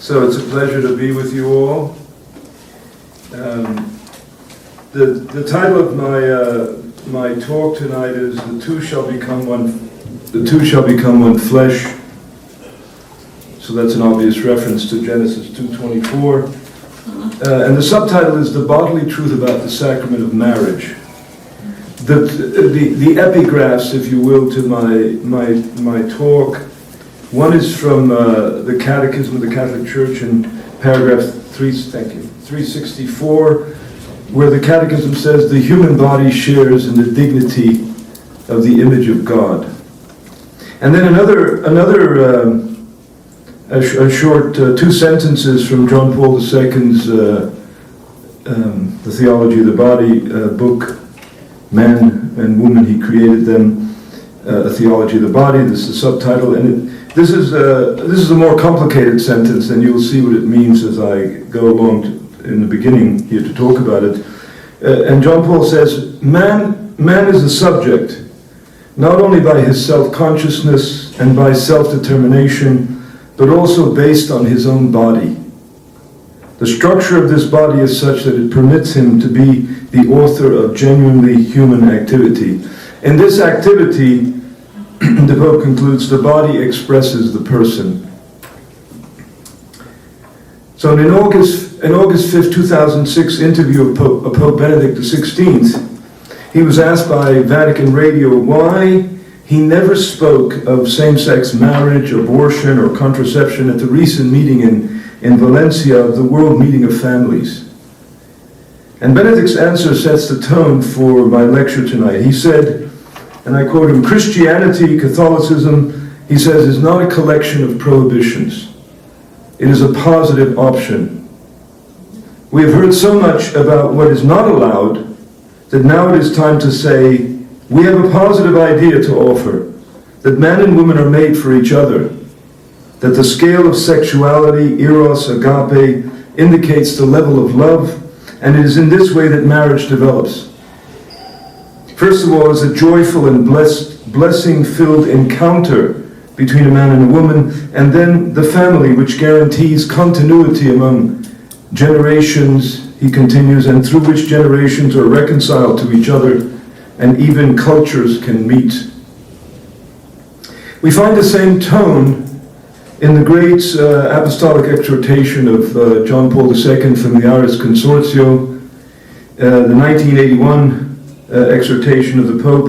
So it's a pleasure to be with you all. The title of my talk tonight is "The Two Shall Become One." The two shall become one flesh. So that's an obvious reference to Genesis 2:24, and the subtitle is "The Bodily Truth About the Sacrament of Marriage." The epigraphs, if you will, to my talk. One is from the Catechism of the Catholic Church in paragraph 364, where the Catechism says the human body shares in the dignity of the image of God. And then a short two sentences from John Paul II's The Theology of the Body book, Man and Woman, He Created Them, A Theology of the Body. This is the subtitle, and this is a more complicated sentence, and you'll see what it means as I go along in the beginning here to talk about it. And John Paul says, man is a subject, not only by his self-consciousness and by self-determination, but also based on his own body. The structure of this body is such that it permits him to be the author of genuinely human activity. In this activity, the Pope concludes, the body expresses the person. So in August 5th, 2006 interview of Pope Benedict XVI, he was asked by Vatican Radio why he never spoke of same-sex marriage, abortion, or contraception at the recent meeting in Valencia of the World Meeting of Families. And Benedict's answer sets the tone for my lecture tonight. He said, and I quote him, "Christianity, Catholicism," he says, "is not a collection of prohibitions. It is a positive option. We have heard so much about what is not allowed that now it is time to say, we have a positive idea to offer, that man and woman are made for each other, that the scale of sexuality, eros, agape, indicates the level of love, and it is in this way that marriage develops. First of all, as a joyful and blessing-filled encounter between a man and a woman, and then the family, which guarantees continuity among generations," he continues, "and through which generations are reconciled to each other, and even cultures can meet." We find the same tone in the great apostolic exhortation of John Paul II from the Aris Consortio, the 1981 exhortation of the Pope.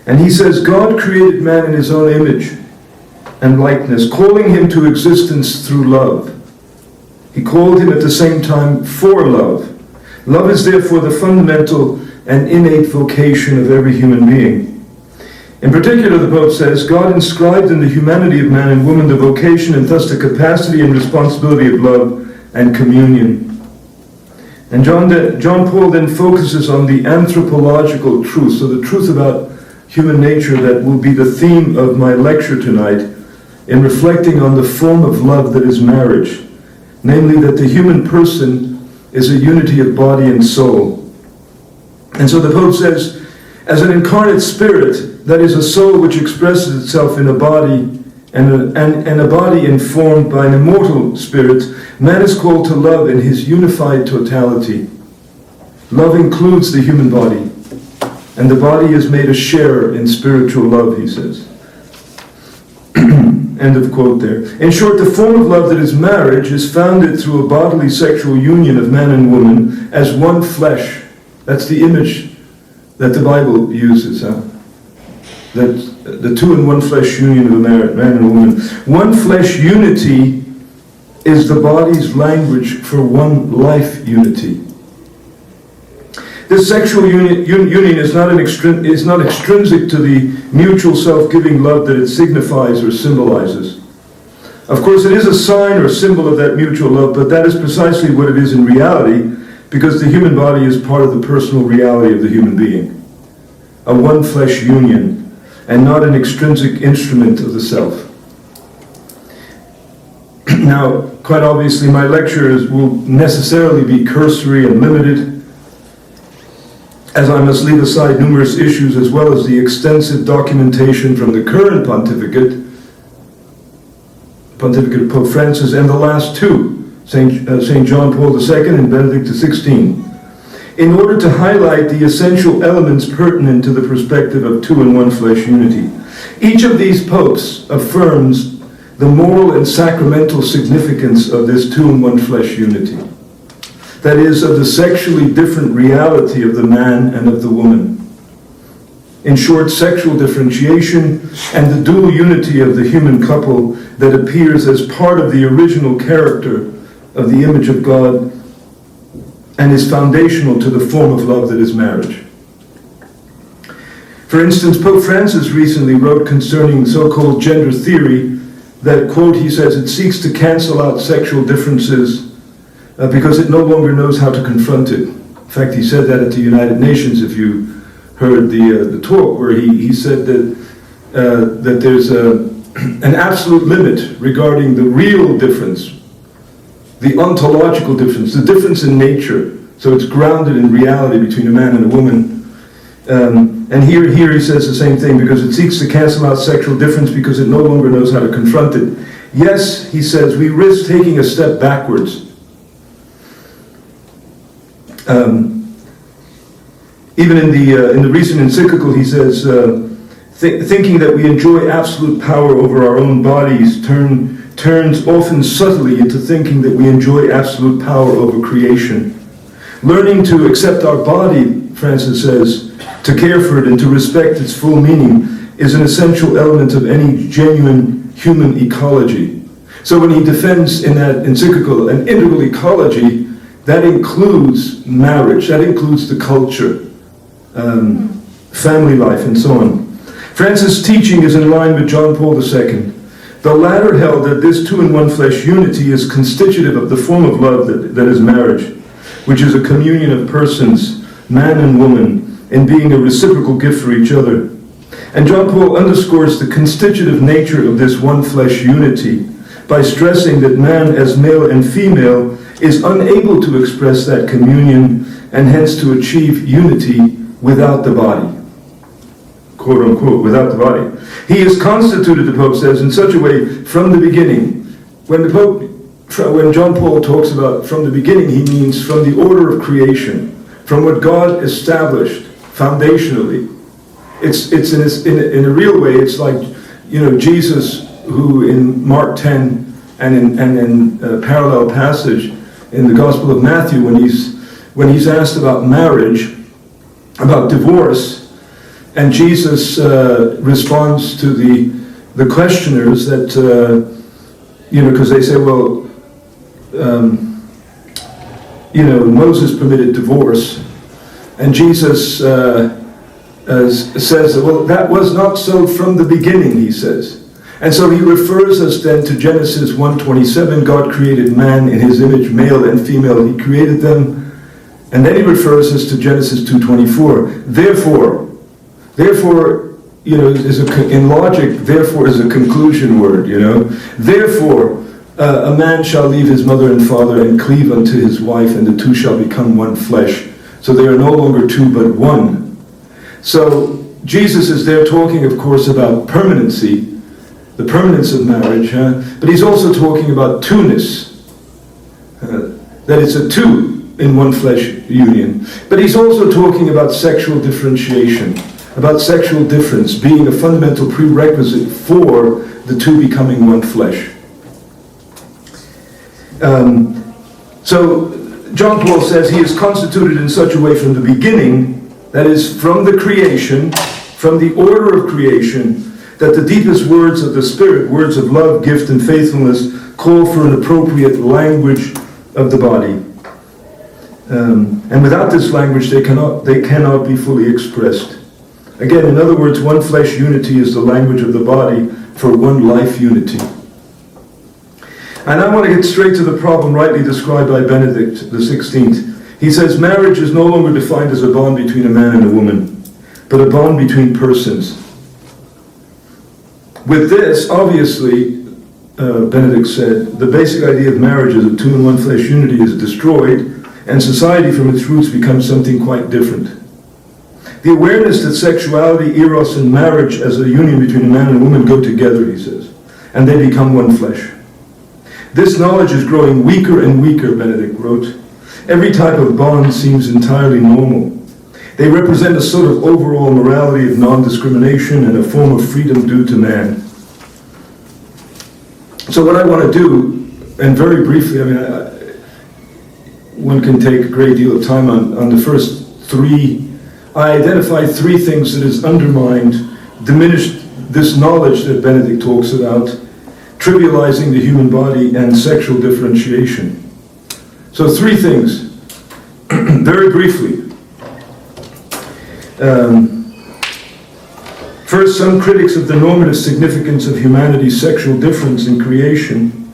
And he says, "God created man in his own image and likeness, calling him to existence through love. He called him at the same time for love. Love is therefore the fundamental and innate vocation of every human being. In particular," the Pope says, "God inscribed in the humanity of man and woman the vocation and thus the capacity and responsibility of love and communion." And John Paul then focuses on the anthropological truth, so the truth about human nature that will be the theme of my lecture tonight, in reflecting on the form of love that is marriage, namely that the human person is a unity of body and soul. And so the Pope says, as an incarnate spirit, that is a soul which expresses itself in a body, and a body informed by an immortal spirit, man is called to love in his unified totality. Love includes the human body, and the body is made a share in spiritual love, he says. End of quote there. In short, the form of love that is marriage is founded through a bodily sexual union of man and woman as one flesh. That's the image that the Bible uses, that the two in one flesh union of a man and a woman. One flesh unity is the body's language for one life unity. This sexual union is not extrinsic to the mutual self-giving love that it signifies or symbolizes. Of course, it is a sign or symbol of that mutual love, but that is precisely what it is in reality, because the human body is part of the personal reality of the human being. A one flesh union, and not an extrinsic instrument of the self. Now, quite obviously, my lectures will necessarily be cursory and limited, as I must leave aside numerous issues as well as the extensive documentation from the current pontificate pontificate of Pope Francis, and the last two, St. John Paul II and Benedict XVI, in order to highlight the essential elements pertinent to the perspective of two in one flesh unity. Each of these popes affirms the moral and sacramental significance of this two in one flesh unity. That is, of the sexually different reality of the man and of the woman. In short, sexual differentiation and the dual unity of the human couple that appears as part of the original character of the image of God and is foundational to the form of love that is marriage. For instance, Pope Francis recently wrote concerning so-called gender theory that, quote, he says, it seeks to cancel out sexual differences because it no longer knows how to confront it. In fact, he said that at the United Nations, if you heard the talk, where he said that there's an absolute limit regarding the real difference, the ontological difference, the difference in nature. So it's grounded in reality between a man and a woman. And here he says the same thing, because it seeks to cancel out sexual difference because it no longer knows how to confront it. Yes, he says, we risk taking a step backwards. Even in the recent encyclical, he says, thinking that we enjoy absolute power over our own bodies turns often subtly into thinking that we enjoy absolute power over creation. Learning to accept our body, Francis says, to care for it and to respect its full meaning is an essential element of any genuine human ecology. So when he defends in that encyclical an integral ecology, that includes marriage, that includes the culture, family life, and so on. Francis' teaching is in line with John Paul II. The latter held that this two in one flesh unity is constitutive of the form of love that is marriage, which is a communion of persons, man and woman, in being a reciprocal gift for each other. And John Paul underscores the constitutive nature of this one flesh unity by stressing that man as male and female is unable to express that communion and hence to achieve unity without the body. Quote unquote, without the body. He is constituted, the Pope says, in such a way from the beginning. When John Paul talks about from the beginning, he means from the order of creation, from what God established foundationally. It's in a real way, it's like, Jesus, who in Mark 10 and in a parallel passage in the Gospel of Matthew, when he's asked about marriage, about divorce, and Jesus responds to the questioners that, because they say, well, Moses permitted divorce, and Jesus says, well, that was not so from the beginning, he says. And so he refers us then to Genesis 1:27, God created man in his image, male and female, he created them. And then he refers us to Genesis 2:24. Therefore, in logic, therefore is a conclusion word, Therefore, a man shall leave his mother and father and cleave unto his wife, and the two shall become one flesh. So they are no longer two, but one. So Jesus is there talking, of course, about permanency, the permanence of marriage, but he's also talking about two-ness, that it's a two in one flesh union. But he's also talking about sexual differentiation, about sexual difference being a fundamental prerequisite for the two becoming one flesh. So John Paul says he is constituted in such a way from the beginning, that is, from the creation, from the order of creation, that the deepest words of the Spirit, words of love, gift, and faithfulness, call for an appropriate language of the body. And without this language, they cannot be fully expressed. Again, in other words, one flesh unity is the language of the body for one life unity. And I want to get straight to the problem rightly described by Benedict XVI. He says, marriage is no longer defined as a bond between a man and a woman, but a bond between persons. With this, obviously, Benedict said, the basic idea of marriage as a two in one flesh unity is destroyed, and society from its roots becomes something quite different. The awareness that sexuality, eros, and marriage as a union between a man and a woman go together, he says, and they become one flesh. This knowledge is growing weaker and weaker, Benedict wrote. Every type of bond seems entirely normal. They represent a sort of overall morality of non-discrimination and a form of freedom due to man. So what I want to do, and very briefly, one can take a great deal of time on the first three. I identified three things that has undermined, diminished this knowledge that Benedict talks about, trivializing the human body and sexual differentiation. So three things, very briefly. First, some critics of the normative significance of humanity's sexual difference in creation,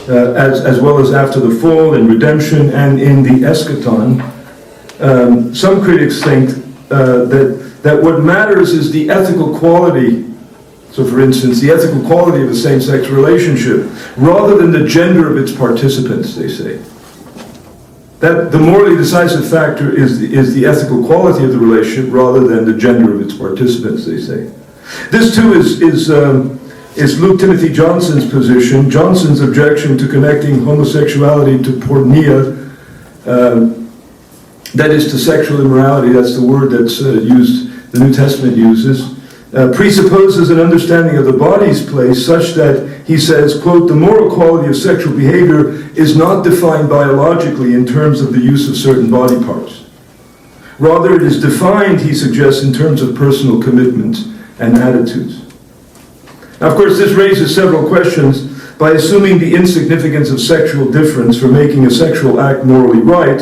as well as after the fall, in redemption, and in the eschaton. Some critics think that what matters is the ethical quality. So, for instance, the ethical quality of a same-sex relationship, rather than the gender of its participants, they say. That the morally decisive factor is the ethical quality of the relationship rather than the gender of its participants, they say. This too is Luke Timothy Johnson's position. Johnson's objection to connecting homosexuality to porneia, that is to sexual immorality, that's the word that's used, the New Testament uses, presupposes an understanding of the body's place such that, he says, quote, the moral quality of sexual behavior is not defined biologically in terms of the use of certain body parts. Rather, it is defined, he suggests, in terms of personal commitment and attitudes. Now, of course, this raises several questions. By assuming the insignificance of sexual difference for making a sexual act morally right,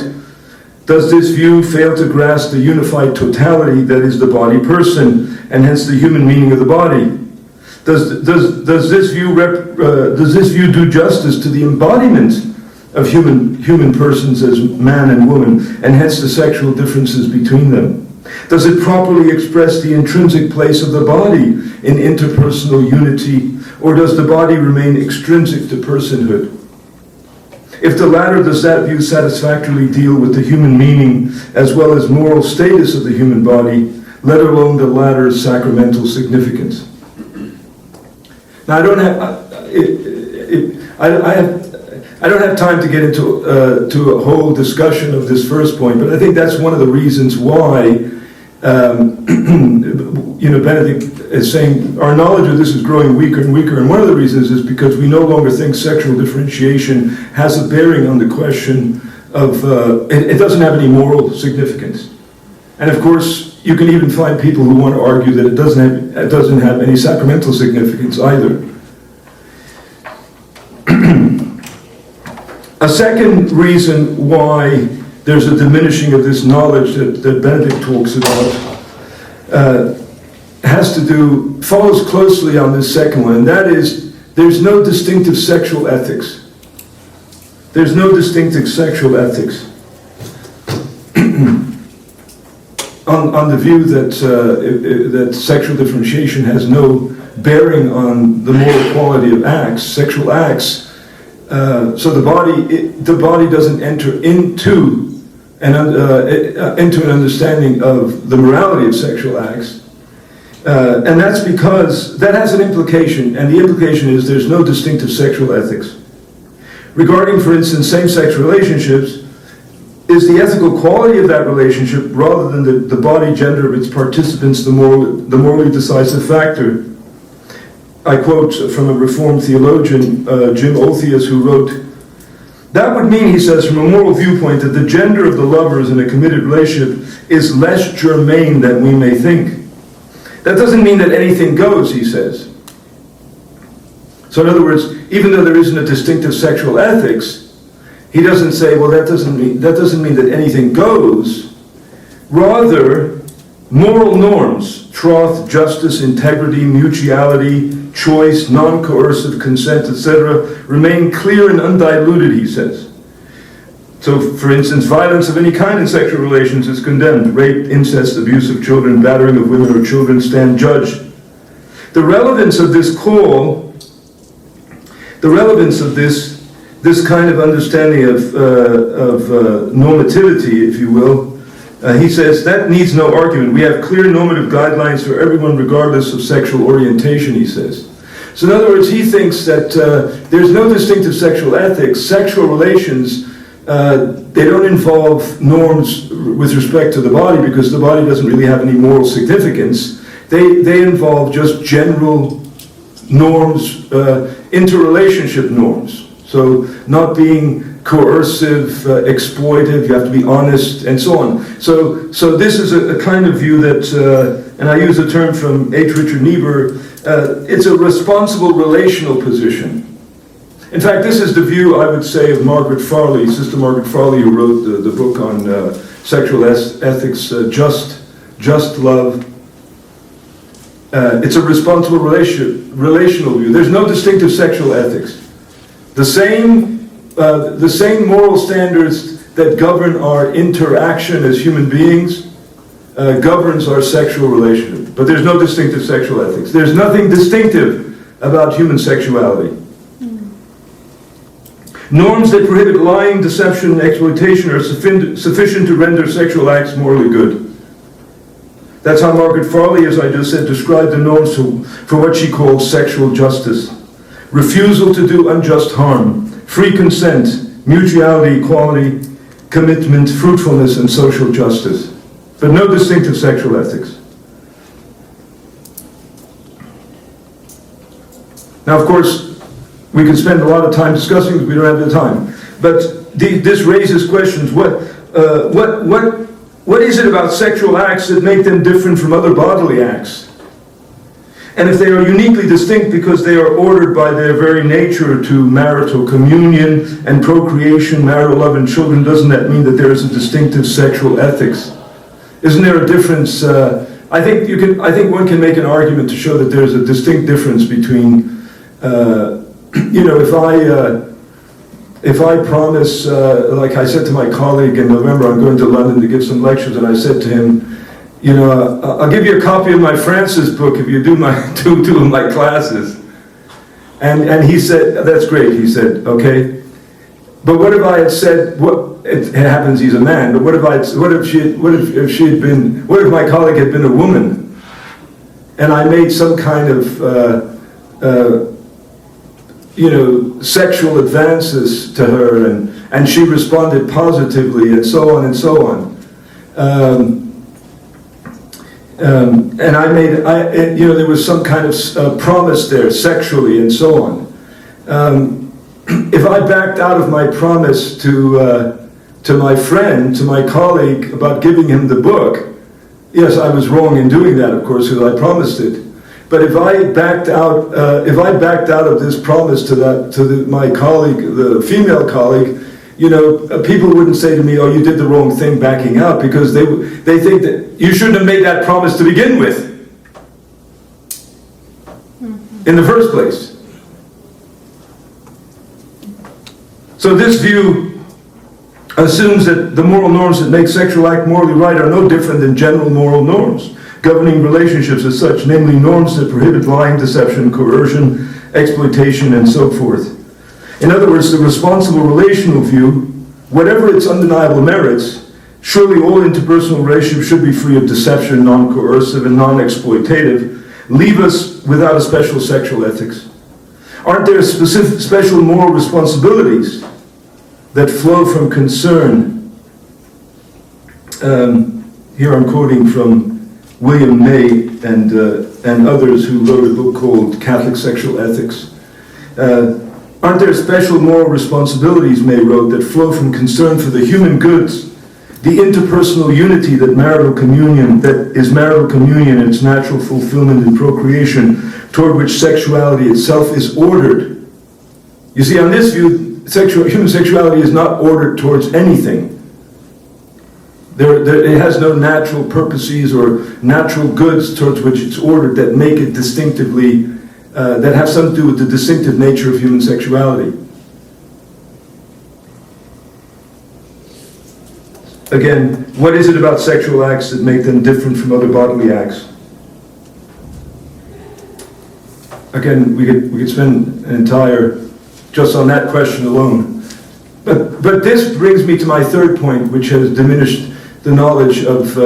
does this view fail to grasp the unified totality that is the body person, and hence the human meaning of the body? Does this view do justice to the embodiment of human persons as man and woman, and hence the sexual differences between them? Does it properly express the intrinsic place of the body in interpersonal unity, or does the body remain extrinsic to personhood? If the latter, does that view satisfactorily deal with the human meaning as well as moral status of the human body, let alone the latter's sacramental significance? Now, I don't have time to get into a whole discussion of this first point, but I think that's one of the reasons why Benedict is saying our knowledge of this is growing weaker and weaker, and one of the reasons is because we no longer think sexual differentiation has a bearing on the question of, it doesn't have any moral significance. And of course, you can even find people who want to argue that it doesn't have any sacramental significance either. A second reason why there's a diminishing of this knowledge that Benedict talks about follows closely on this second one, and that is, there's no distinctive sexual ethics. There's no distinctive sexual ethics. On the view that sexual differentiation has no bearing on the moral quality of acts, sexual acts, so the body doesn't enter into an understanding of the morality of sexual acts, and that's because that has an implication, and the implication is there's no distinctive sexual ethics. Regarding, for instance, same-sex relationships, is the ethical quality of that relationship, rather than the body gender of its participants, the morally decisive factor? I quote from a Reformed theologian, Jim Olthius, who wrote, that would mean, he says, from a moral viewpoint, that the gender of the lovers in a committed relationship is less germane than we may think. That doesn't mean that anything goes, he says. So in other words, even though there isn't a distinctive sexual ethics, he doesn't say, well, that doesn't mean that anything goes. Rather, moral norms, troth, justice, integrity, mutuality, choice, non-coercive consent, etc., remain clear and undiluted, he says. So, for instance, violence of any kind in sexual relations is condemned. Rape, incest, abuse of children, battering of women or children stand judged. The relevance of this call, the relevance of this kind of understanding of normativity, if you will, he says, that needs no argument. We have clear normative guidelines for everyone regardless of sexual orientation, he says. So in other words, he thinks that there's no distinctive sexual ethics. Sexual relations, they don't involve norms with respect to the body, because the body doesn't really have any moral significance. They involve just general norms, interrelationship norms. So not being coercive, exploitive, you have to be honest, and so on. So this is a kind of view that, and I use a term from H. Richard Niebuhr, it's a responsible relational position. In fact, this is the view, I would say, of Margaret Farley, Sister Margaret Farley, who wrote the book on sexual ethics, Just Love. It's a responsible relational view. There's no distinctive sexual ethics. The same moral standards that govern our interaction as human beings governs our sexual relationship. But there's no distinctive sexual ethics. There's nothing distinctive about human sexuality. Norms that prohibit lying, deception, and exploitation are sufficient to render sexual acts morally good. That's how Margaret Farley, as I just said, described the norms for what she calls sexual justice. Refusal to do unjust harm, free consent, mutuality, equality, commitment, fruitfulness, and social justice. But no distinctive sexual ethics. Now, of course, we could spend a lot of time discussing this, we don't have the time. But this raises questions. What is it about sexual acts that make them different from other bodily acts? And if they are uniquely distinct because they are ordered by their very nature to marital communion and procreation, marital love and children, doesn't that mean that there is a distinctive sexual ethics? Isn't there a difference? I think one can make an argument to show that there's a distinct difference between, if I promise, like I said to my colleague in November, I'm going to London to give some lectures, and I said to him, I'll give you a copy of my Francis book if you do two of my classes. And he said, that's great, he said, okay. But what if I had said, it happens he's a man, but what if my colleague had been a woman, and I made some kind of sexual advances to her, and she responded positively, and so on and so on. And there was some kind of promise there, sexually, and so on. If I backed out of my promise to my friend, to my colleague, about giving him the book, yes, I was wrong in doing that, of course, because I promised it. But if I backed out of this promise to my colleague, the female colleague, people wouldn't say to me, "Oh, you did the wrong thing backing out," because they think that you shouldn't have made that promise to begin with, in the first place. So this view assumes that the moral norms that make sexual act morally right are no different than general moral norms governing relationships as such, namely norms that prohibit lying, deception, coercion, exploitation, and so forth. In other words, the responsible relational view, whatever its undeniable merits, surely all interpersonal relationships should be free of deception, non-coercive, and non-exploitative, leave us without a special sexual ethics. Aren't there special moral responsibilities that flow from concern? Here I'm quoting from William May and others who wrote a book called Catholic Sexual Ethics. Aren't there special moral responsibilities, May wrote, that flow from concern for the human goods, the interpersonal unity that is marital communion and its natural fulfillment and procreation, toward which sexuality itself is ordered? You see, on this view, human sexuality is not ordered towards anything. It has no natural purposes or natural goods towards which it's ordered that make it distinctively, that have something to do with the distinctive nature of human sexuality. Again, what is it about sexual acts that make them different from other bodily acts? Again, we could spend an entire, just on that question alone. But this brings me to my third point, which has diminished the knowledge of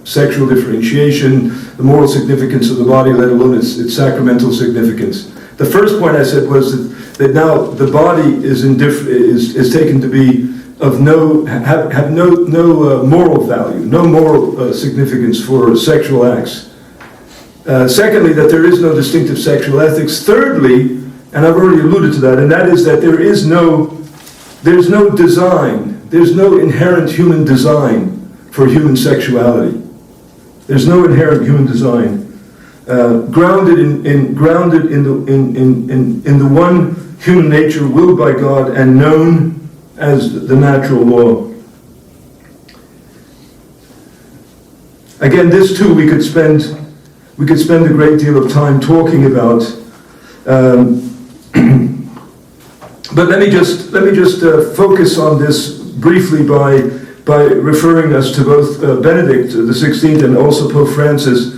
sexual differentiation, the moral significance of the body, let alone its sacramental significance. The first point I said was that now the body is taken to be of have no moral value, no moral significance for sexual acts. Secondly, that there is no distinctive sexual ethics. Thirdly, and I've already alluded to that, and that is that there's no design, there's no inherent human design for human sexuality. There's no inherent human design. Grounded in the one human nature willed by God and known as the natural law. Again, this too we could spend a great deal of time talking about. But let me just focus on this briefly by referring us to both Benedict XVI and also Pope Francis.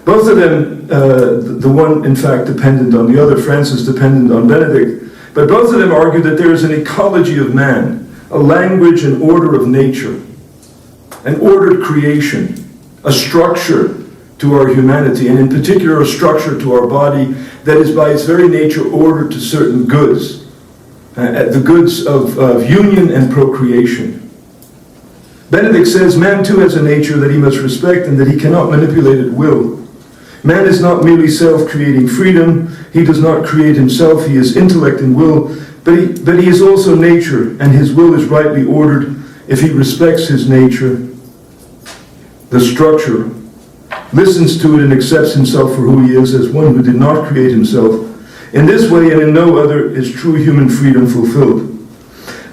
Both of them, the one in fact dependent on the other, Francis dependent on Benedict, but both of them argue that there is an ecology of man, a language and order of nature, an ordered creation, a structure to our humanity, and in particular a structure to our body that is by its very nature ordered to certain goods, the goods of union and procreation. Benedict says man too has a nature that he must respect and that he cannot manipulate at will. Man is not merely self-creating freedom. He does not create himself. He is intellect and will, but he is also nature, and his will is rightly ordered if he respects his nature, the structure, listens to it and accepts himself for who he is as one who did not create himself. In this way and in no other is true human freedom fulfilled.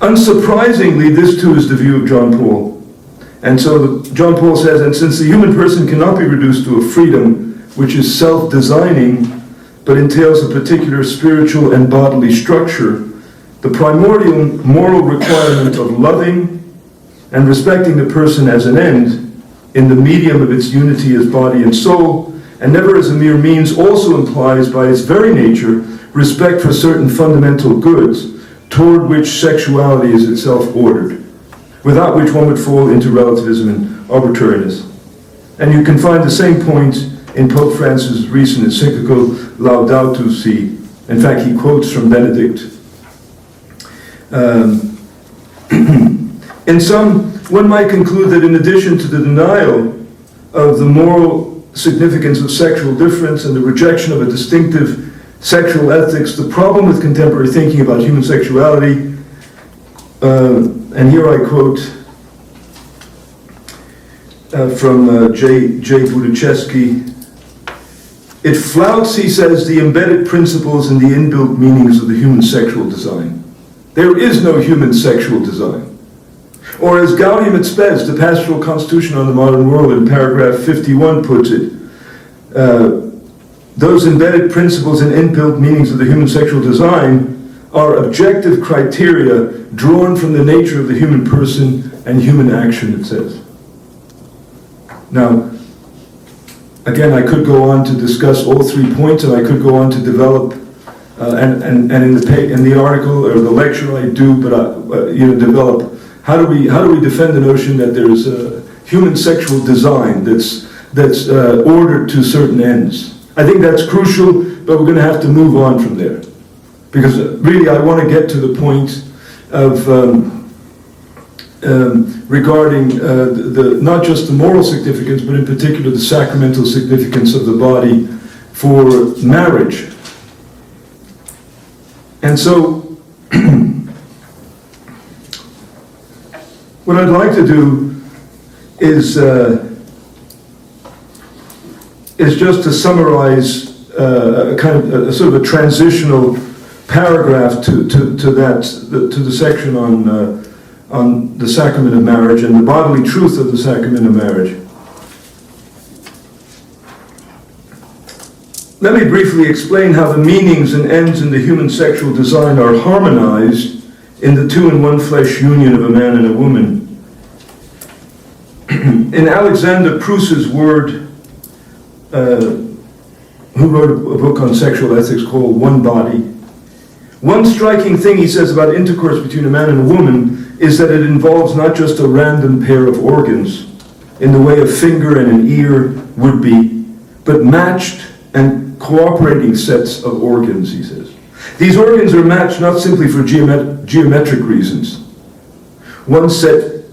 Unsurprisingly, this too is the view of John Paul. And so John Paul says, and since the human person cannot be reduced to a freedom which is self-designing, but entails a particular spiritual and bodily structure, the primordial moral requirement of loving and respecting the person as an end, in the medium of its unity as body and soul, and never as a mere means, also implies by its very nature respect for certain fundamental goods toward which sexuality is itself ordered, without which one would fall into relativism and arbitrariness. And you can find the same point in Pope Francis' recent encyclical Laudato Si. In fact, he quotes from Benedict. In sum, one might conclude that in addition to the denial of the moral significance of sexual difference and the rejection of a distinctive sexual ethics, the problem with contemporary thinking about human sexuality, and here I quote from J. Budichevsky, it flouts, he says, the embedded principles and the inbuilt meanings of the human sexual design. There is no human sexual design. Or as Gaudium et Spes, the Pastoral Constitution on the Modern World, in paragraph 51 puts it, those embedded principles and inbuilt meanings of the human sexual design are objective criteria drawn from the nature of the human person and human action, it says. Now, again, I could go on to discuss all 3 points, and I could go on to develop, and in the article or the lecture I do, but develop how do we defend the notion that there's a human sexual design that's ordered to certain ends. I think that's crucial, but we're going to have to move on from there, because really I want to get to the point of regarding not just the moral significance, but in particular the sacramental significance of the body for marriage. And so, what I'd like to do is just to summarize a kind of a sort of a transitional paragraph to the section on the sacrament of marriage and the bodily truth of the sacrament of marriage. Let me briefly explain how the meanings and ends in the human sexual design are harmonized in the two in one flesh union of a man and a woman. In Alexander Pruss's word, who wrote a book on sexual ethics called One Body, one striking thing he says about intercourse between a man and a woman is that it involves not just a random pair of organs, in the way a finger and an ear would be, but matched and cooperating sets of organs, he says. These organs are matched not simply for geometric reasons, one set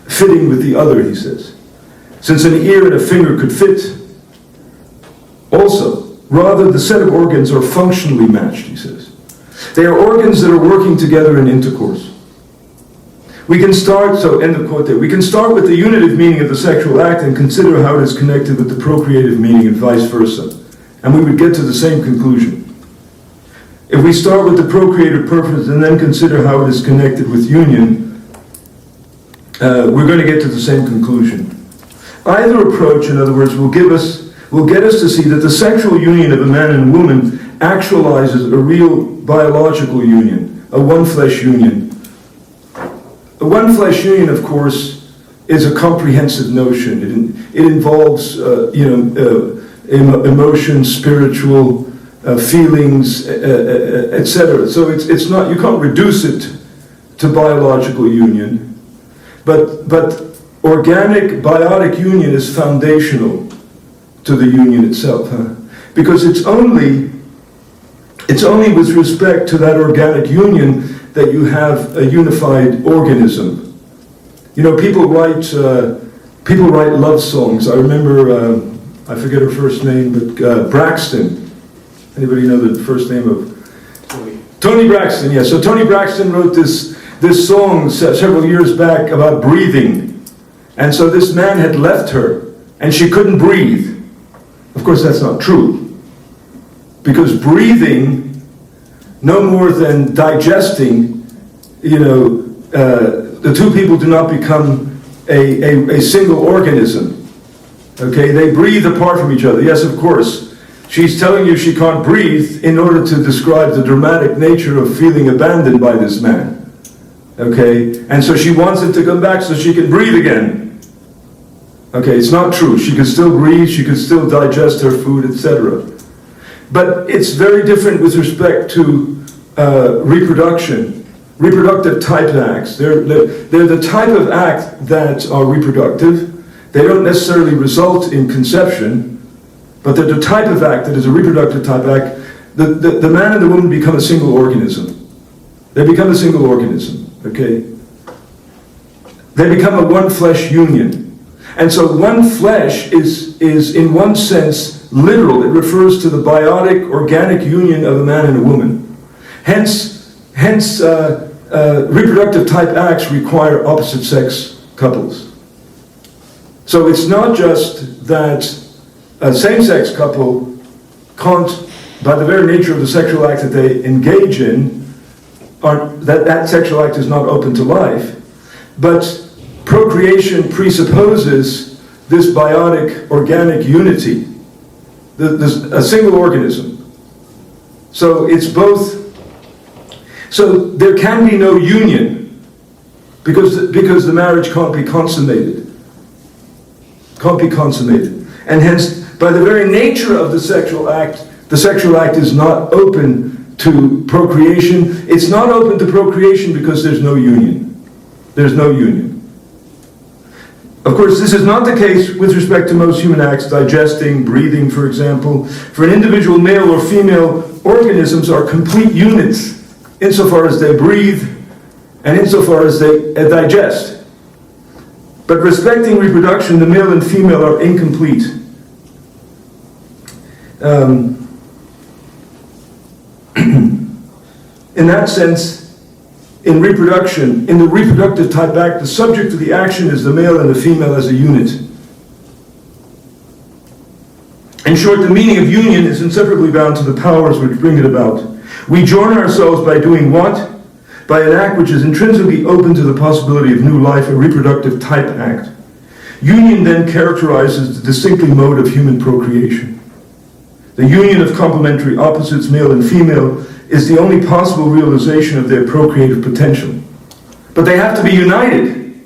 fitting with the other, he says. Since an ear and a finger could fit, also, rather the set of organs are functionally matched, he says. They are organs that are working together in intercourse. We can start, so end of quote there, we can start with the unitive meaning of the sexual act and consider how it is connected with the procreative meaning and vice versa. And we would get to the same conclusion. If we start with the procreative purpose and then consider how it is connected with union, we're going to get to the same conclusion. Either approach, in other words, will get us to see that the sexual union of a man and woman actualizes a real biological union, a one-flesh union. A one-flesh union, of course, is a comprehensive notion. It involves, emotions, spiritual feelings, etc. So it's not, you can't reduce it to biological union, but organic, biotic union is foundational to the union itself, because it's only with respect to that organic union that you have a unified organism. You know, people write love songs. I remember, I forget her first name, but Braxton. Anybody know the first name of? Toni Braxton, yeah. So Toni Braxton wrote this song several years back about breathing. And so this man had left her, and she couldn't breathe. Of course, that's not true. Because breathing, no more than digesting, the two people do not become a single organism. Okay, they breathe apart from each other. Yes, of course. She's telling you she can't breathe in order to describe the dramatic nature of feeling abandoned by this man. Okay, and so she wants him to come back so she can breathe again. Okay, it's not true. She could still breathe, she could still digest her food, etc. But it's very different with respect to reproductive type acts. They're the type of act that are reproductive. They don't necessarily result in conception, but they're the type of act that is a reproductive type act. The man and the woman become a single organism. They become a single organism, okay? They become a one-flesh union. And so one flesh is in one sense literal. It refers to the biotic, organic union of a man and a woman. Hence, reproductive type acts require opposite sex couples. So it's not just that a same-sex couple can't, by the very nature of the sexual act that they engage in, that sexual act is not open to life, but procreation presupposes this biotic, organic unity, a single organism. So it's both. So there can be no union because the marriage can't be consummated. Can't be consummated. And hence, by the very nature of the sexual act is not open to procreation. It's not open to procreation because there's no union. There's no union. Of course, this is not the case with respect to most human acts, digesting, breathing, for example. For an individual male or female, organisms are complete units insofar as they breathe and insofar as they digest. But respecting reproduction, the male and female are incomplete. In that sense, in reproduction, in the reproductive type act, the subject of the action is the male and the female as a unit. In short, the meaning of union is inseparably bound to the powers which bring it about. We join ourselves by doing what? By an act which is intrinsically open to the possibility of new life, a reproductive type act. Union then characterizes the distinctly mode of human procreation. The union of complementary opposites, male and female, is the only possible realization of their procreative potential. But they have to be united.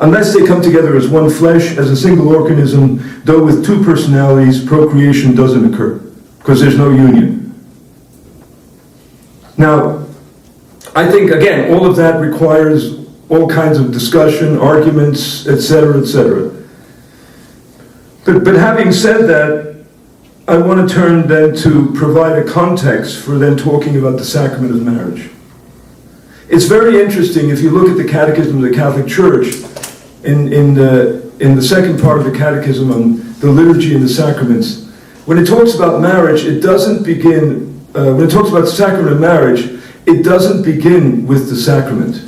Unless they come together as one flesh, as a single organism, though with two personalities, procreation doesn't occur, because there's no union. Now, I think, again, all of that requires all kinds of discussion, arguments, etc., etc. But having said that, I want to turn then to provide a context for then talking about the sacrament of marriage. It's very interesting if you look at the Catechism of the Catholic Church, in the second part of the Catechism on the liturgy and the sacraments, when it talks about marriage, it doesn't begin, when it talks about the sacrament of marriage, it doesn't begin with the sacrament.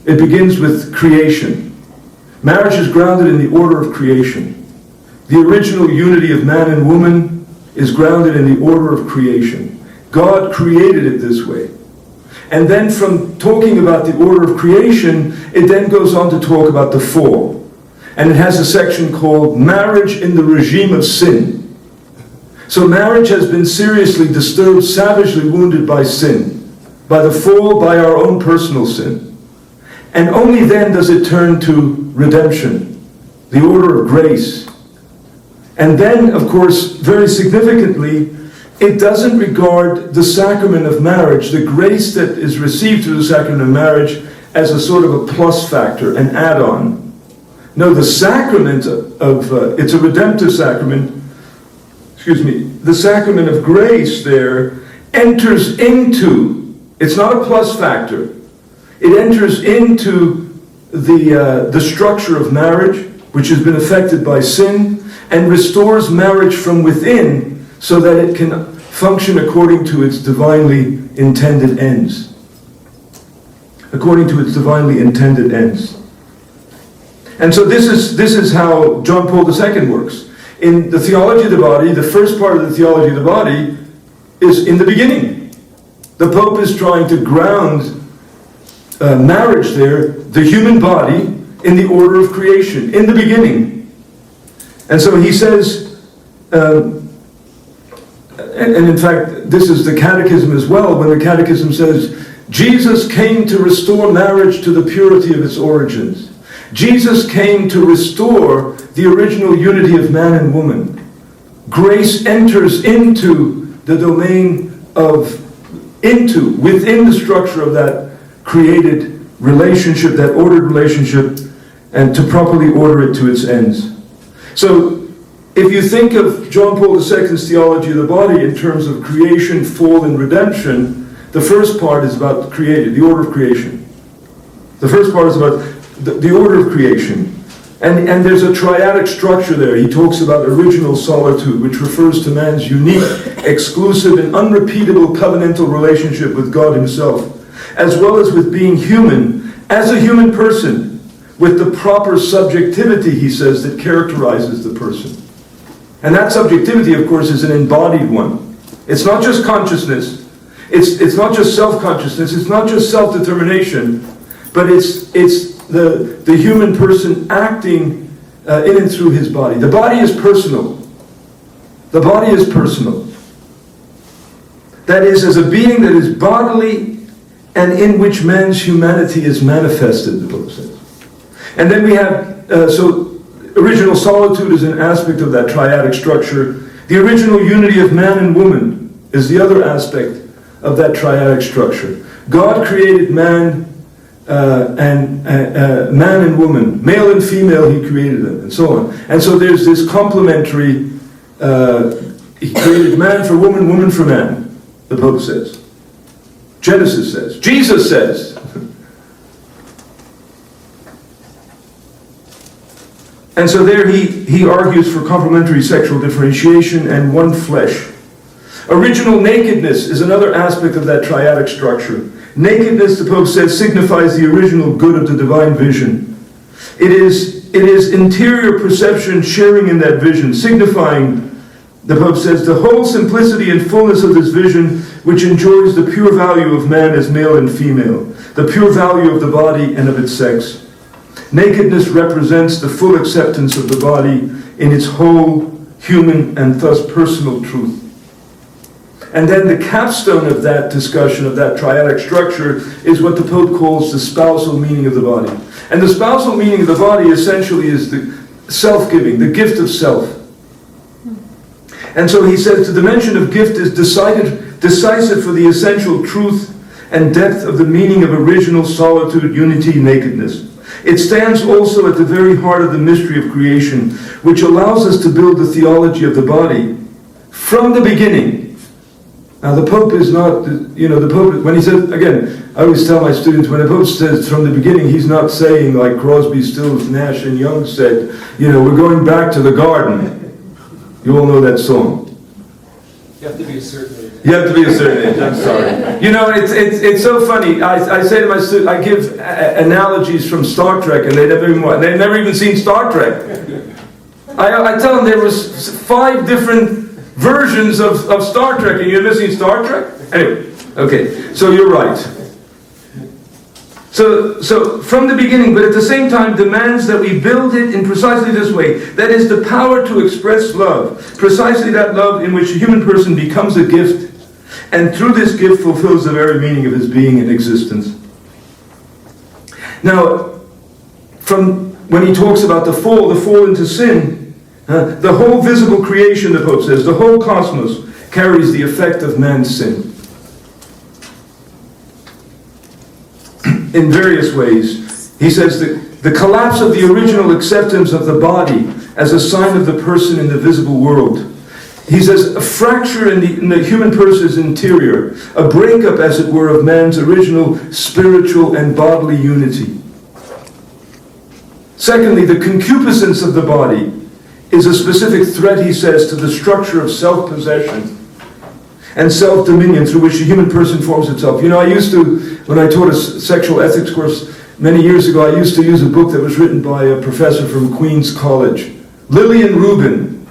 It begins with creation. Marriage is grounded in the order of creation. The original unity of man and woman is grounded in the order of creation. God created it this way. And then from talking about the order of creation, it then goes on to talk about the fall. And it has a section called Marriage in the Regime of Sin. So marriage has been seriously disturbed, savagely wounded by sin, by the fall, by our own personal sin. And only then does it turn to redemption, the order of grace. And then, of course, very significantly, it doesn't regard the sacrament of marriage, the grace that is received through the sacrament of marriage, as a sort of a plus factor, an add-on. No, the sacrament it's a redemptive sacrament, the sacrament of grace there enters into, it's not a plus factor, it enters into the structure of marriage, which has been affected by sin, and restores marriage from within so that it can function according to its divinely intended ends. According to its divinely intended ends. And so this is how John Paul II works. In the theology of the body, the first part of the theology of the body is in the beginning. The Pope is trying to ground marriage there, the human body, in the order of creation, in the beginning. And so he says, and in fact, this is the Catechism as well, when the Catechism says, Jesus came to restore marriage to the purity of its origins. Jesus came to restore the original unity of man and woman. Grace enters into the domain of, within the structure of that created relationship, that ordered relationship, and to properly order it to its ends. So, if you think of John Paul II's theology of the body in terms of creation, fall, and redemption, the first part is about the order of creation. The first part is about the order of creation. And there's a triadic structure there. He talks about original solitude, which refers to man's unique, exclusive, and unrepeatable covenantal relationship with God himself, as well as with being human, as a human person, with the proper subjectivity, he says, that characterizes the person. And that subjectivity, of course, is an embodied one. It's not just consciousness. It's not just self-consciousness. It's not just self-determination. But it's the human person acting in and through his body. The body is personal. The body is personal. That is, as a being that is bodily and in which man's humanity is manifested, the Pope says. And then we have, original solitude is an aspect of that triadic structure. The original unity of man and woman is the other aspect of that triadic structure. God created man man and woman, male and female, he created them, and so on. And so there's this complementary, he created man for woman, woman for man, the Pope says. Genesis says. Jesus says. And so there he argues for complementary sexual differentiation and one flesh. Original nakedness is another aspect of that triadic structure. Nakedness, the Pope says, signifies the original good of the divine vision. It is interior perception sharing in that vision, signifying, the Pope says, the whole simplicity and fullness of this vision, which enjoys the pure value of man as male and female, the pure value of the body and of its sex. Nakedness represents the full acceptance of the body in its whole human and thus personal truth. And then the capstone of that discussion, of that triadic structure, is what the Pope calls the spousal meaning of the body. And the spousal meaning of the body essentially is the self-giving, the gift of self. And so he says the dimension of gift is decisive for the essential truth and depth of the meaning of original solitude, unity, nakedness. It stands also at the very heart of the mystery of creation, which allows us to build the theology of the body from the beginning. Now the Pope is not, the Pope, when he says, again, I always tell my students, when the Pope says from the beginning, he's not saying like Crosby, Stills, Nash and Young said, we're going back to the garden. You all know that song. You have to be a certain age. You have to be a certain age, I'm sorry. It's so funny. I say to my students, I give analogies from Star Trek, and they've never even seen Star Trek. I tell them there was 5 different versions of Star Trek, and you're missing Star Trek? Anyway, okay, so you're right. So from the beginning, but at the same time demands that we build it in precisely this way. That is the power to express love. Precisely that love in which a human person becomes a gift, and through this gift fulfills the very meaning of his being and existence. Now, from when he talks about the fall into sin, the whole visible creation, the Pope says, the whole cosmos carries the effect of man's sin. In various ways. He says that the collapse of the original acceptance of the body as a sign of the person in the visible world. He says a fracture in the human person's interior, a breakup, as it were, of man's original spiritual and bodily unity. Secondly, the concupiscence of the body is a specific threat, he says, to the structure of self-possession and self-dominion through which the human person forms itself. I used to, when I taught a sexual ethics course many years ago, I used to use a book that was written by a professor from Queen's College, Lillian Rubin,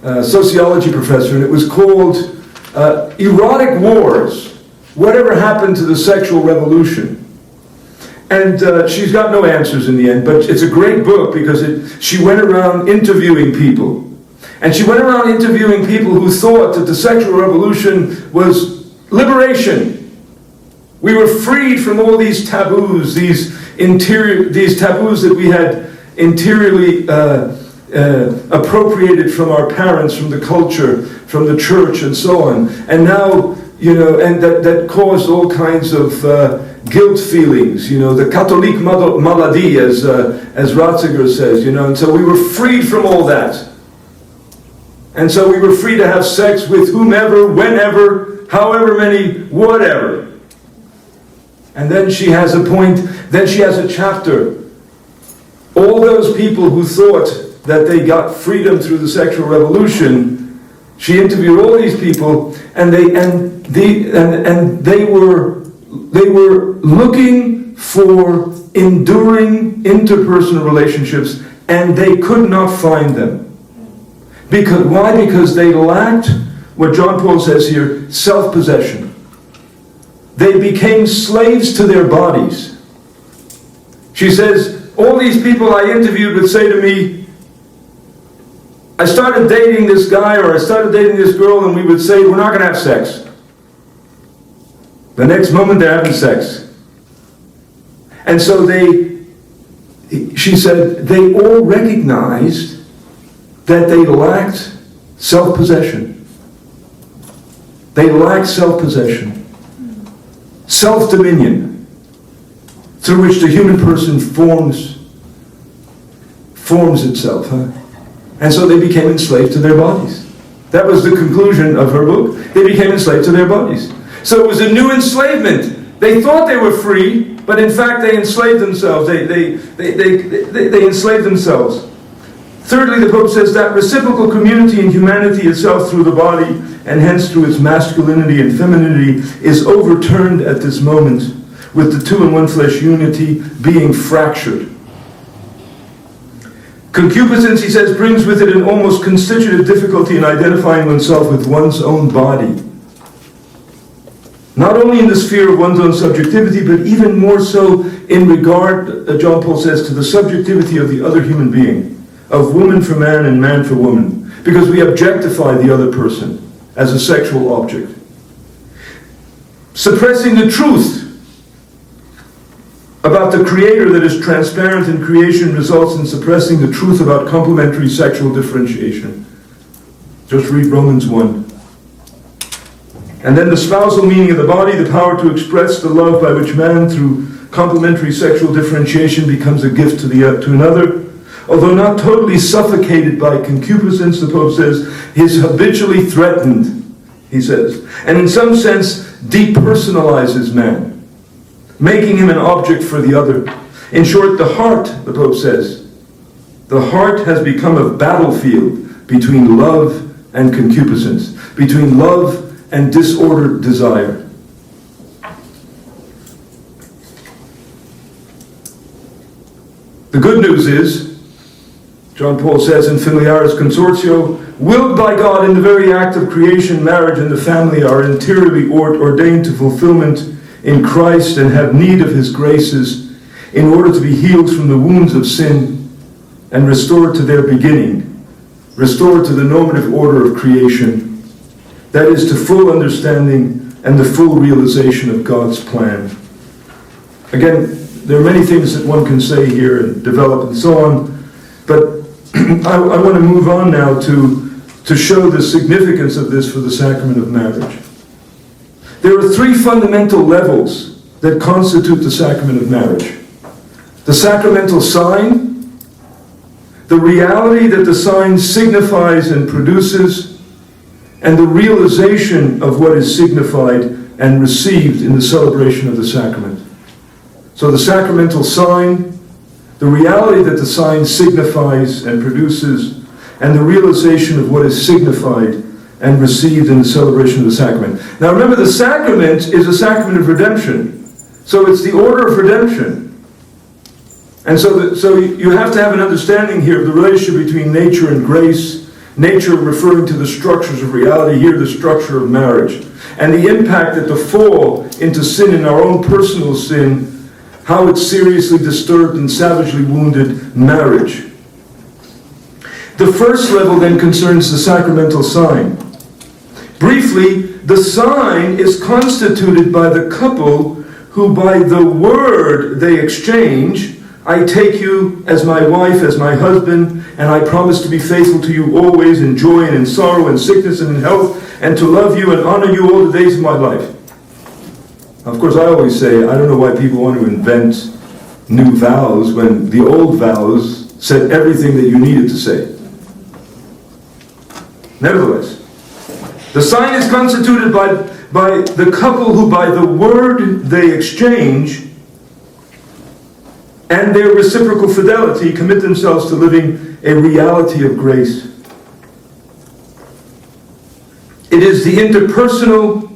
a sociology professor, and it was called Erotic Wars, Whatever Happened to the Sexual Revolution? And she's got no answers in the end, but it's a great book because she went around interviewing people. And she went around interviewing people who thought that the sexual revolution was liberation. We were freed from all these taboos, these taboos that we had interiorly appropriated from our parents, from the culture, from the church, and so on. And now, and that caused all kinds of guilt feelings, the Catholic maladie, as Ratzinger says, and so we were freed from all that. And so we were free to have sex with whomever, whenever, however many, whatever. And then she has a point, then she has a chapter. All those people who thought that they got freedom through the sexual revolution, she interviewed all these people, and they were looking for enduring interpersonal relationships, and they could not find them. Why? Because they lacked, what John Paul says here, self-possession. They became slaves to their bodies. She says, all these people I interviewed would say to me, I started dating this guy or I started dating this girl, and we would say, we're not going to have sex. The next moment they're having sex. And so she said, they all recognized that they lacked self-possession. They lacked self-possession. Self-dominion, through which the human person forms itself. And so they became enslaved to their bodies. That was the conclusion of her book. They became enslaved to their bodies. So it was a new enslavement. They thought they were free, but in fact they enslaved themselves. They enslaved themselves. Thirdly, the Pope says that reciprocal community in humanity itself through the body, and hence through its masculinity and femininity, is overturned at this moment, with the two in one flesh unity being fractured. Concupiscence, he says, brings with it an almost constitutive difficulty in identifying oneself with one's own body. Not only in the sphere of one's own subjectivity, but even more so in regard, John Paul says, to the subjectivity of the other human being. Of woman for man and man for woman, because we objectify the other person as a sexual object. Suppressing the truth about the Creator that is transparent in creation results in suppressing the truth about complementary sexual differentiation. Just read Romans 1. And then the spousal meaning of the body, the power to express the love by which man, through complementary sexual differentiation becomes a gift to another. Although not totally suffocated by concupiscence, the Pope says, he is habitually threatened, he says, and in some sense depersonalizes man, making him an object for the other. In short, the heart, the Pope says, the heart has become a battlefield between love and concupiscence, between love and disordered desire. The good news is, John Paul says in Familiaris Consortio, willed by God in the very act of creation, marriage and the family are interiorly ordained to fulfillment in Christ and have need of his graces in order to be healed from the wounds of sin and restored to their beginning, restored to the normative order of creation, that is, to full understanding and the full realization of God's plan. Again, there are many things that one can say here and develop and so on, but I want to move on now to show the significance of this for the sacrament of marriage. There are three fundamental levels that constitute the sacrament of marriage. The sacramental sign, the reality that the sign signifies and produces, and the realization of what is signified and received in the celebration of the sacrament. So the sacramental sign, the reality that the sign signifies and produces, and the realization of what is signified and received in the celebration of the sacrament. Now remember, the sacrament is a sacrament of redemption. So it's the order of redemption. And so you have to have an understanding here of the relationship between nature and grace, nature referring to the structures of reality, here the structure of marriage, and the impact that the fall into sin in our own personal sin, how it seriously disturbed and savagely wounded marriage. The first level then concerns the sacramental sign. Briefly, the sign is constituted by the couple who by the word they exchange, I take you as my wife, as my husband, and I promise to be faithful to you always in joy and in sorrow and sickness and in health, and to love you and honor you all the days of my life. Of course, I always say, I don't know why people want to invent new vows when the old vows said everything that you needed to say. Nevertheless, the sign is constituted by the couple who by the word they exchange and their reciprocal fidelity commit themselves to living a reality of grace. It is the interpersonal,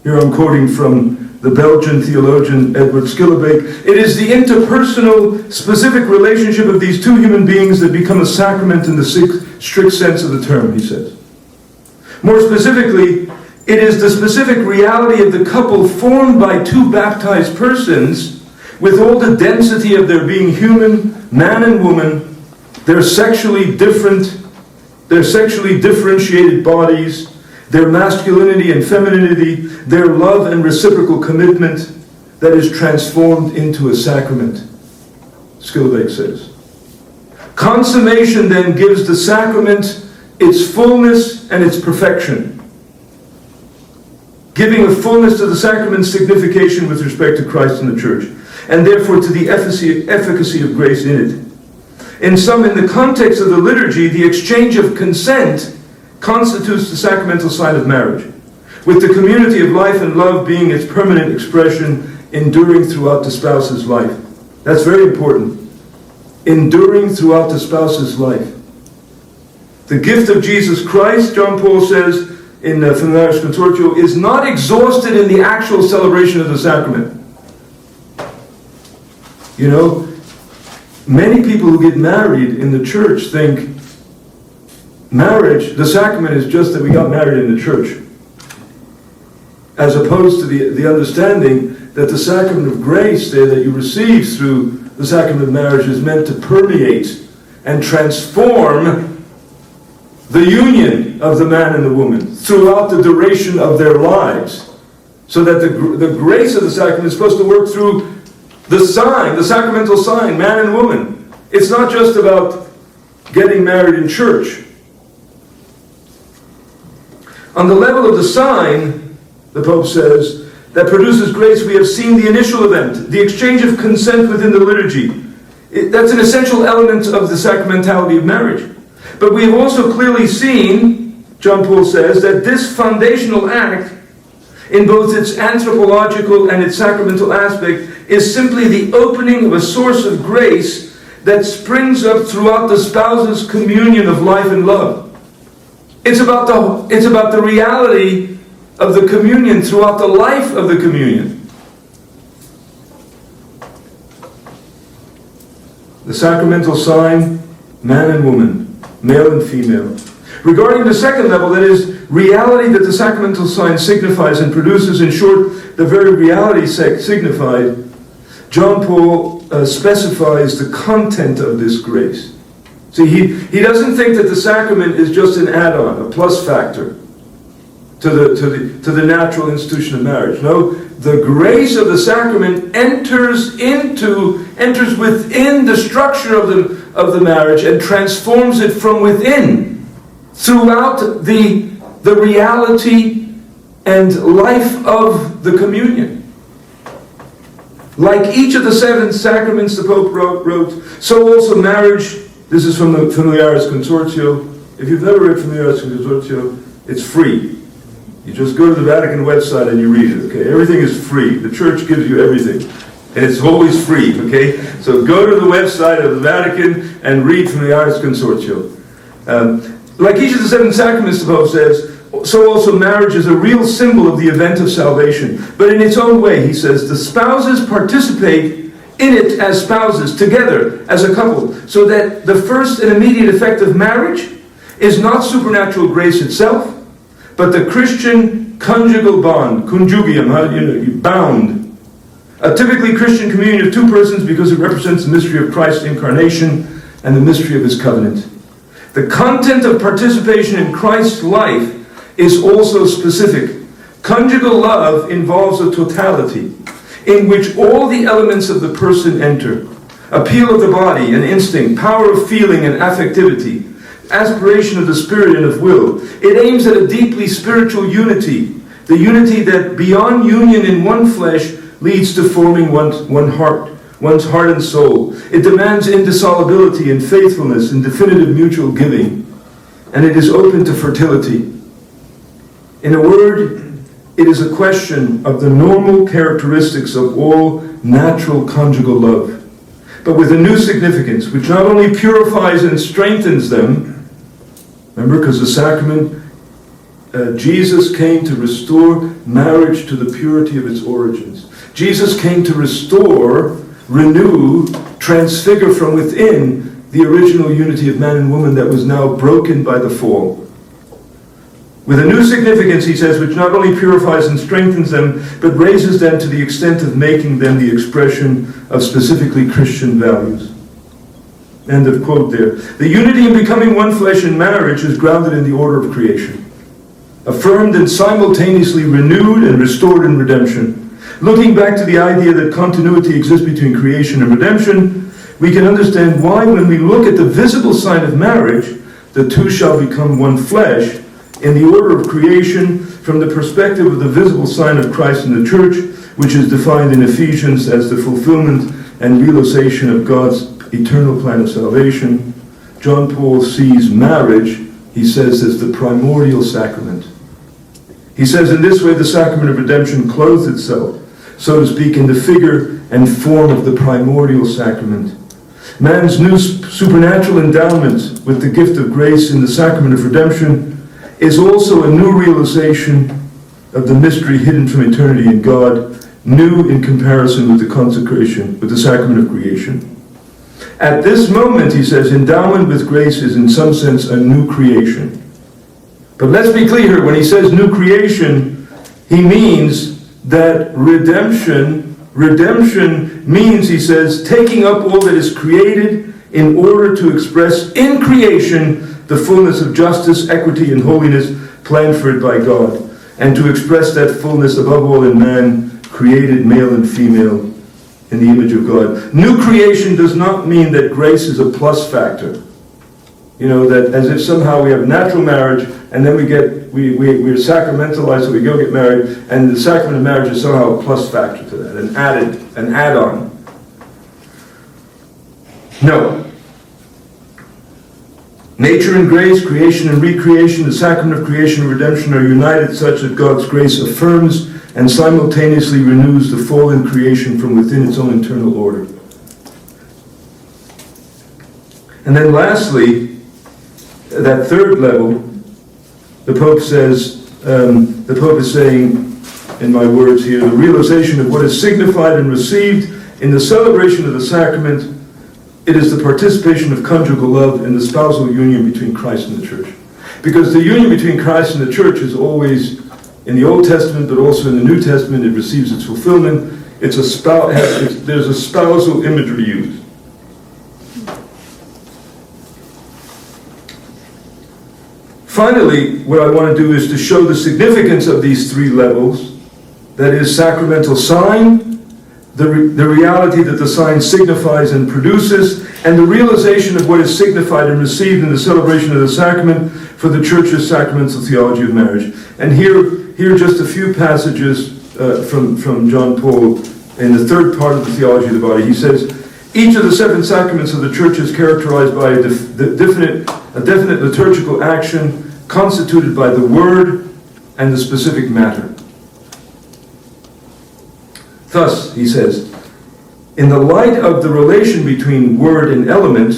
here I'm quoting from the Belgian theologian Edward Schillebeek, it is the interpersonal, specific relationship of these two human beings that become a sacrament in the strict sense of the term, he says. More specifically, it is the specific reality of the couple formed by two baptized persons with all the density of their being human, man and woman, their sexually differentiated bodies, their masculinity and femininity, their love and reciprocal commitment that is transformed into a sacrament, Schillebeek says. Consummation then gives the sacrament its fullness and its perfection, giving a fullness to the sacrament's signification with respect to Christ and the Church, and therefore to the efficacy of grace in it. In the context of the liturgy, the exchange of consent constitutes the sacramental sign of marriage, with the community of life and love being its permanent expression, enduring throughout the spouse's life. That's very important. Enduring throughout the spouse's life. The gift of Jesus Christ, John Paul says in Familiaris Consortio, is not exhausted in the actual celebration of the sacrament. You know, many people who get married in the church think marriage, the sacrament, is just that we got married in the church, as opposed to the understanding that the sacrament of grace there that you receive through the sacrament of marriage is meant to permeate and transform the union of the man and the woman throughout the duration of their lives, so that the grace of the sacrament is supposed to work through the sign, the sacramental sign, man and woman. It's not just about getting married in church. On the level of the sign, the Pope says that produces grace, we have seen the initial event, the exchange of consent within the liturgy. That's an essential element of the sacramentality of marriage. But we have also clearly seen, John Paul says, that this foundational act, in both its anthropological and its sacramental aspect, is simply the opening of a source of grace that springs up throughout the spouse's communion of life and love. It's about the reality of the communion throughout the life of the communion. The sacramental sign, man and woman, male and female. Regarding the second level, that is, reality that the sacramental sign signifies and produces, in short, the very reality signified, John Paul specifies the content of this grace. See, he doesn't think that the sacrament is just an add-on, a plus factor to the natural institution of marriage. No, the grace of the sacrament enters within the structure of the marriage and transforms it from within throughout the reality and life of the communion. Like each of the 7 sacraments the Pope wrote, so also marriage. This is from the Familiaris Consortio. If you've never read Familiaris Consortio, it's free. You just go to the Vatican website and you read it, okay? Everything is free. The Church gives you everything. And it's always free, okay? So go to the website of the Vatican and read Familiaris Consortio. Like each of the 7 sacraments, the Pope says, so also marriage is a real symbol of the event of salvation. But in its own way, he says, the spouses participate in it as spouses, together, as a couple, so that the first and immediate effect of marriage is not supernatural grace itself, but the Christian conjugal bond, conjugium, bound. A typically Christian communion of 2 persons because it represents the mystery of Christ's incarnation and the mystery of his covenant. The content of participation in Christ's life is also specific. Conjugal love involves a totality in which all the elements of the person enter. Appeal of the body and instinct, power of feeling and affectivity, aspiration of the spirit and of will. It aims at a deeply spiritual unity, the unity that beyond union in one flesh leads to forming one's heart and soul. It demands indissolubility and faithfulness and definitive mutual giving, and it is open to fertility. In a word, it is a question of the normal characteristics of all natural conjugal love, but with a new significance, which not only purifies and strengthens them, remember, because the sacrament, Jesus came to restore marriage to the purity of its origins. Jesus came to restore, renew, transfigure from within the original unity of man and woman that was now broken by the fall. With a new significance, he says, which not only purifies and strengthens them, but raises them to the extent of making them the expression of specifically Christian values. End of quote there. The unity in becoming one flesh in marriage is grounded in the order of creation, affirmed and simultaneously renewed and restored in redemption. Looking back to the idea that continuity exists between creation and redemption, we can understand why when we look at the visible sign of marriage, the two shall become one flesh, in the order of creation, from the perspective of the visible sign of Christ in the Church, which is defined in Ephesians as the fulfillment and realization of God's eternal plan of salvation, John Paul sees marriage, he says, as the primordial sacrament. He says in this way the sacrament of redemption clothes itself, so to speak, in the figure and form of the primordial sacrament. Man's new supernatural endowment with the gift of grace in the sacrament of redemption is also a new realization of the mystery hidden from eternity in God, new in comparison with the consecration, with the sacrament of creation. At this moment, he says, endowment with grace is in some sense a new creation. But let's be clear here, when he says new creation, he means that redemption means, he says, taking up all that is created in order to express in creation the fullness of justice, equity, and holiness planned for it by God, and to express that fullness above all in man, created male and female in the image of God. New creation does not mean that grace is a plus factor. You know, that as if somehow we have natural marriage, and then we're sacramentalized, so we go get married, and the sacrament of marriage is somehow a plus factor to that, an add-on. No. Nature and grace, creation and recreation, the sacrament of creation and redemption are united such that God's grace affirms and simultaneously renews the fallen creation from within its own internal order. And then lastly, that third level, the Pope says, the Pope is saying, in my words here, the realization of what is signified and received in the celebration of the sacrament, it is the participation of conjugal love in the spousal union between Christ and the Church. Because the union between Christ and the Church is always, in the Old Testament, but also in the New Testament, it receives its fulfillment. There's a spousal imagery used. Finally, what I want to do is to show the significance of these three levels. That is, sacramental sign, the reality that the sign signifies and produces, and the realization of what is signified and received in the celebration of the sacrament for the Church's sacramental theology of marriage. And here are just a few passages from John Paul in the third part of the theology of the body. He says, each of the seven sacraments of the Church is characterized by a definite liturgical action constituted by the Word and the specific matter. Thus, he says, in the light of the relation between word and element,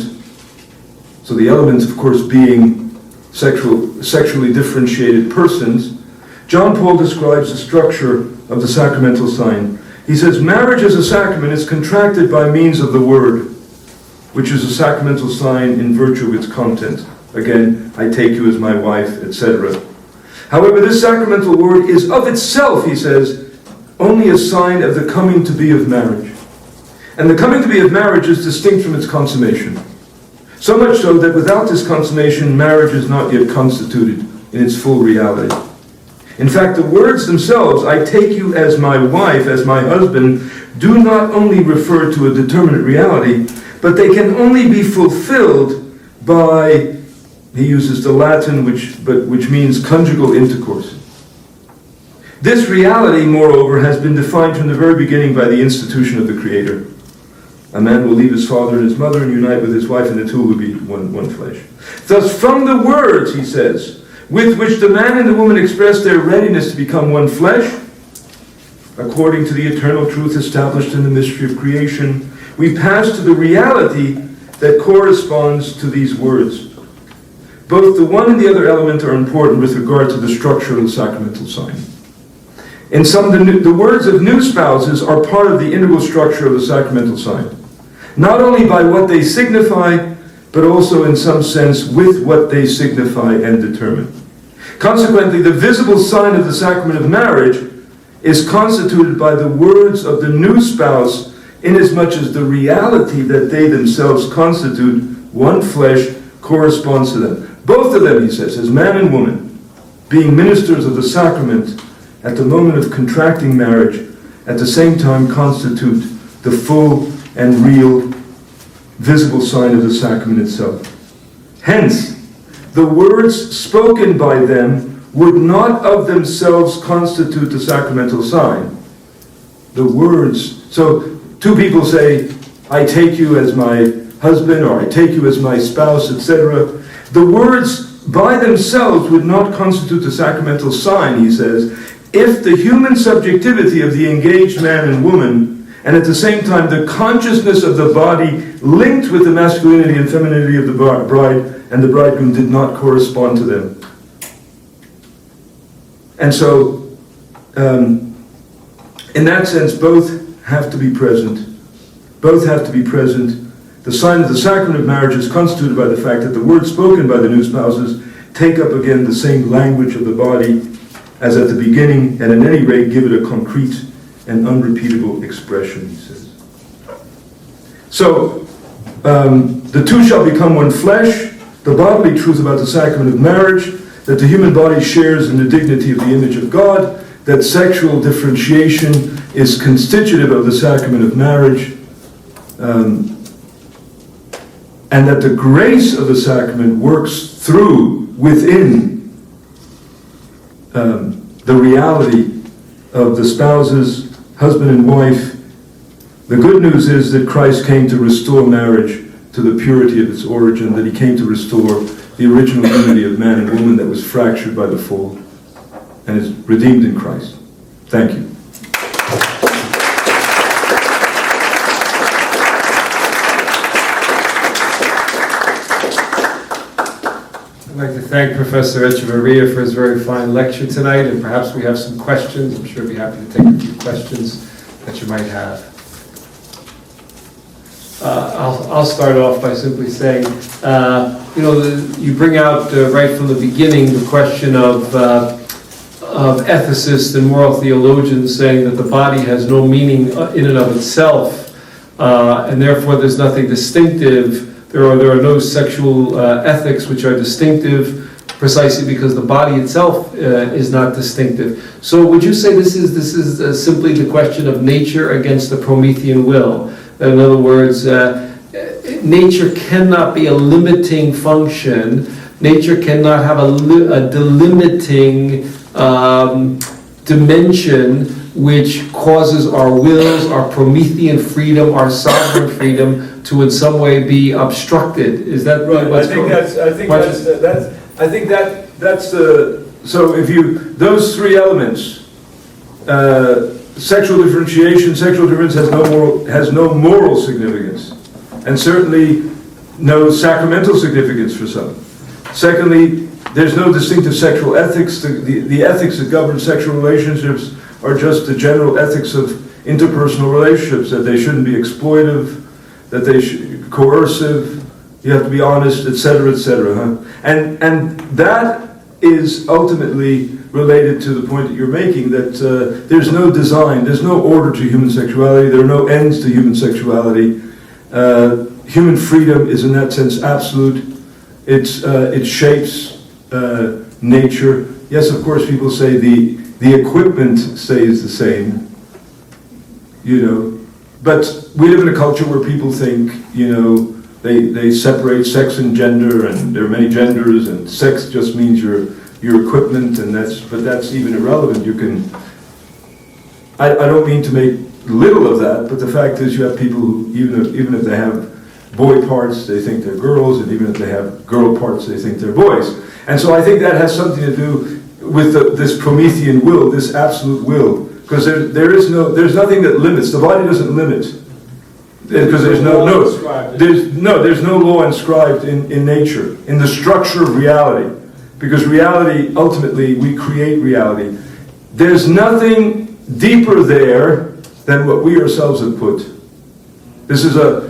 so the elements, of course, being sexually differentiated persons, John Paul describes the structure of the sacramental sign. He says, marriage as a sacrament is contracted by means of the word, which is a sacramental sign in virtue of its content. Again, I take you as my wife, etc. However, this sacramental word is of itself, he says, only a sign of the coming to be of marriage. And the coming to be of marriage is distinct from its consummation. So much so that without this consummation, marriage is not yet constituted in its full reality. In fact, the words themselves, I take you as my wife, as my husband, do not only refer to a determinate reality, but they can only be fulfilled by, he uses the Latin, which means conjugal intercourse. This reality, moreover, has been defined from the very beginning by the institution of the Creator. A man will leave his father and his mother and unite with his wife, and the two will be one flesh. Thus, from the words, he says, with which the man and the woman express their readiness to become one flesh, according to the eternal truth established in the mystery of creation, we pass to the reality that corresponds to these words. Both the one and the other element are important with regard to the structure of the sacramental sign. In some, the words of new spouses are part of the integral structure of the sacramental sign, not only by what they signify, but also in some sense with what they signify and determine. Consequently, the visible sign of the sacrament of marriage is constituted by the words of the new spouse, inasmuch as the reality that they themselves constitute one flesh corresponds to them. Both of them, he says, as man and woman, being ministers of the sacrament at the moment of contracting marriage, at the same time constitute the full and real visible sign of the sacrament itself. Hence, the words spoken by them would not of themselves constitute the sacramental sign. The words, so two people say, I take you as my husband, or I take you as my spouse, etc. The words by themselves would not constitute the sacramental sign, he says, if the human subjectivity of the engaged man and woman, and at the same time the consciousness of the body linked with the masculinity and femininity of the bride and the bridegroom did not correspond to them. And so, in that sense, both have to be present. Both have to be present. The sign of the sacrament of marriage is constituted by the fact that the words spoken by the new spouses take up again the same language of the body as at the beginning, and at any rate give it a concrete and unrepeatable expression, he says. So, the two shall become one flesh, the bodily truth about the sacrament of marriage, that the human body shares in the dignity of the image of God, that sexual differentiation is constitutive of the sacrament of marriage, and that the grace of the sacrament works through, within the reality of the spouses, husband and wife. The good news is that Christ came to restore marriage to the purity of its origin, that he came to restore the original unity of man and woman that was fractured by the fall and is redeemed in Christ. Thank you. I'd like to thank Professor Echevarria for his very fine lecture tonight, and perhaps we have some questions. I'm sure he'd be happy to take a few questions that you might have. I'll start off by simply saying, you bring out right from the beginning the question of ethicists and moral theologians saying that the body has no meaning in and of itself, and therefore there's nothing distinctive. There are no sexual ethics which are distinctive, precisely because the body itself is not distinctive. So would you say this is simply the question of nature against the Promethean will? In other words, nature cannot be a limiting function. Nature cannot have a delimiting dimension which causes our wills, our Promethean freedom, our sovereign freedom to in some way be obstructed. Is that right? I think that's the. So if those three elements, sexual differentiation, sexual difference has no moral significance, and certainly no sacramental significance for some. Secondly, there's no distinctive sexual ethics. The ethics that govern sexual relationships are just the general ethics of interpersonal relationships, that they shouldn't be exploitive, that they should coercive, you have to be honest, etc., etc. And that is ultimately related to the point that you're making, that there's no design, there's no order to human sexuality, there are no ends to human sexuality. Human freedom is in that sense absolute. It shapes nature. Yes, of course, people say the equipment stays the same, but we live in a culture where people think, they separate sex and gender, and there are many genders, and sex just means your equipment, but that's even irrelevant. I don't mean to make little of that, but the fact is you have people who, even if they have boy parts, they think they're girls, and even if they have girl parts, they think they're boys. And so I think that has something to do with this Promethean will, this absolute will, because there's nothing that limits. The body doesn't limit, because there's no law inscribed in nature, in the structure of reality, because reality, ultimately, we create reality. There's nothing deeper there than what we ourselves have put. This is the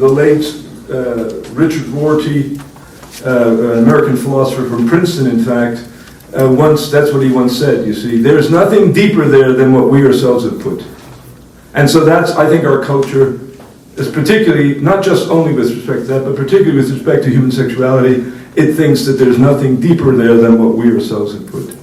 late Richard Rorty, an American philosopher from Princeton, in fact, that's what he once said, you see. There's nothing deeper there than what we ourselves have put. And so that's, I think, our culture is particularly, not just only with respect to that, but particularly with respect to human sexuality, it thinks that there's nothing deeper there than what we ourselves have put.